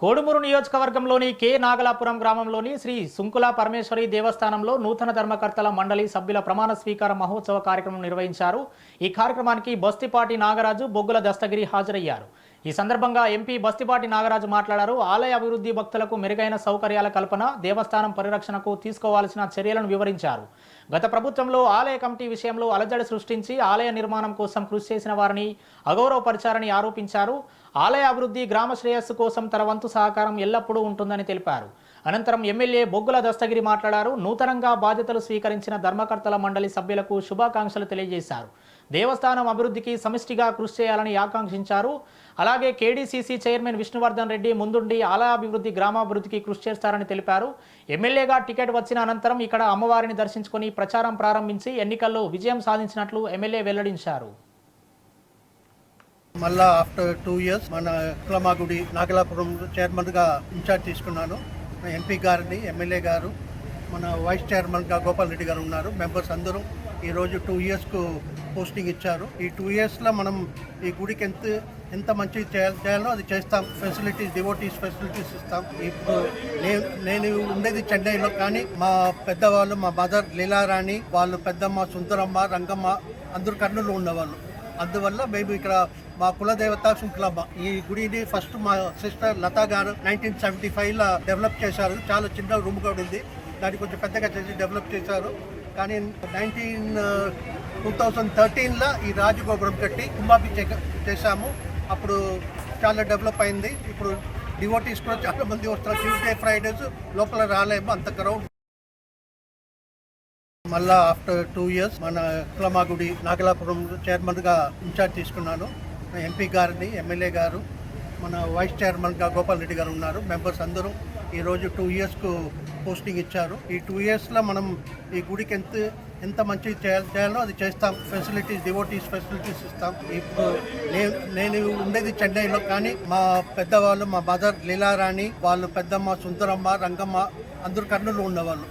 కోడుమూరు నియోజకవర్గంలోని కె నాగలాపురం గ్రామంలోని శ్రీ సుంకుల పరమేశ్వరి దేవస్థానంలో నూతన ధర్మకర్తల మండలి సభ్యుల ప్రమాణ స్వీకార మహోత్సవ కార్యక్రమం నిర్వహించారు. ఈ కార్యక్రమానికి బస్తిపాటి నాగరాజు, బొగ్గుల దస్తగిరి హాజరయ్యారు. ఈ సందర్భంగా ఎంపీ బస్తిపాటి నాగరాజు మాట్లాడారు. ఆలయ అభివృద్ధి, భక్తులకు మెరుగైన సౌకర్యాల కల్పన, దేవస్థానం పరిరక్షణకు తీసుకోవాల్సిన చర్యలను వివరించారు. గత ప్రభుత్వంలో ఆలయ కమిటీ విషయంలో అలజడి సృష్టించి ఆలయ నిర్మాణం కోసం కృషి చేసిన వారిని అగౌరవపరిచారని ఆరోపించారు. ఆలయ అభివృద్ధి, గ్రామ శ్రేయస్సు కోసం తన వంతు సహకారం ఎల్లప్పుడూ ఉంటుందని తెలిపారు. అనంతరం ఎమ్మెల్యే బొగ్గుల దస్తగిరి మాట్లాడారు. నూతనంగా బాధ్యతలు స్వీకరించిన ధర్మకర్తల మండలి సభ్యులకు శుభాకాంక్షలు తెలియజేశారు. దేవస్థానం అభివృద్ధికి సమిష్టిగా కృషి చేయాలని ఆకాంక్షించారు. అలాగే కేడీసీసీ చైర్మన్ విష్ణువర్ధన్ రెడ్డి ముందుండి ఆలయాభివృద్ధి, గ్రామాభివృద్ధికి కృషి చేస్తారని తెలిపారు. ఎమ్మెల్యేగా టికెట్ వచ్చిన అనంతరం ఇక్కడ అమ్మవారిని దర్శించుకుని ప్రచారం ప్రారంభించి ఎన్నికల్లో విజయం సాధించినట్లు ఎమ్మెల్యే వెల్లడించారు. మళ్ళా ఆఫ్టర్ 2 years మన కులమాగుడి నాగలాపురం చైర్మన్గా ఇన్ఛార్జ్ తీసుకున్నాను. ఎంపీ గారిని, ఎమ్మెల్యే గారు, మన వైస్ చైర్మన్గా గోపాల్ రెడ్డి గారు ఉన్నారు. మెంబర్స్ అందరూ ఈరోజు 2 yearsకు పోస్టింగ్ ఇచ్చారు. ఈ 2 yearsలో మనం ఈ గుడికి ఎంత మంచి చేయాలో అది చేస్తాం. ఫెసిలిటీస్, డివోటీస్ ఫెసిలిటీస్ ఇస్తాం. ఇప్పుడు నేను ఉండేది చెన్నైలో, కానీ మా పెద్దవాళ్ళు, మా మదర్ లీలారాణి, వాళ్ళు పెద్దమ్మ సుందరమ్మ, రంగమ్మ అందరూ కర్నూలు ఉన్నవాళ్ళు. అందువల్ల మేము ఇక్కడ మా కులదేవత శుంకులమ్మ, ఈ గుడిని ఫస్ట్ మా సిస్టర్ లతా గారు 1975లో డెవలప్ చేశారు. చాలా చిన్న రూమ్ కూడా ఉంది, దాన్ని కొంచెం పెద్దగా చేసి డెవలప్ చేశారు. కానీ 2013లో ఈ రాజగోపురం కట్టి కుంభాభి చేశాము. అప్పుడు చాలా డెవలప్ అయింది. ఇప్పుడు డివోటీస్ కూడా చాలా మంది వస్తారు. ట్యూస్డే, ఫ్రైడేస్ లోపల రాలేము, అంత క్రౌడ్. మళ్ళా ఆఫ్టర్ 2 years మన కులమాగుడి నాగలాపురం చైర్మన్గా ఇన్ఛార్జ్ తీసుకున్నాను. ఎంపీ గారిని, ఎమ్మెల్యే గారు, మన వైస్ చైర్మన్గా గోపాల్ రెడ్డి గారు ఉన్నారు. మెంబర్స్ అందరూ ఈరోజు 2 yearsకు పోస్టింగ్ ఇచ్చారు. ఈ 2 yearsలో మనం ఈ గుడికి ఎంత మంచి చేయాలో అది చేస్తాం. ఫెసిలిటీస్, డివోటీస్ ఫెసిలిటీస్ ఇస్తాం. ఇప్పుడు నేను ఉండేది చెన్నైలో, కానీ మా పెద్దవాళ్ళు, మా మదర్ లీలారాణి, వాళ్ళు పెద్దమ్మ సుందరమ్మ, రంగమ్మ అందరూ కర్నూలు ఉన్నవాళ్ళు.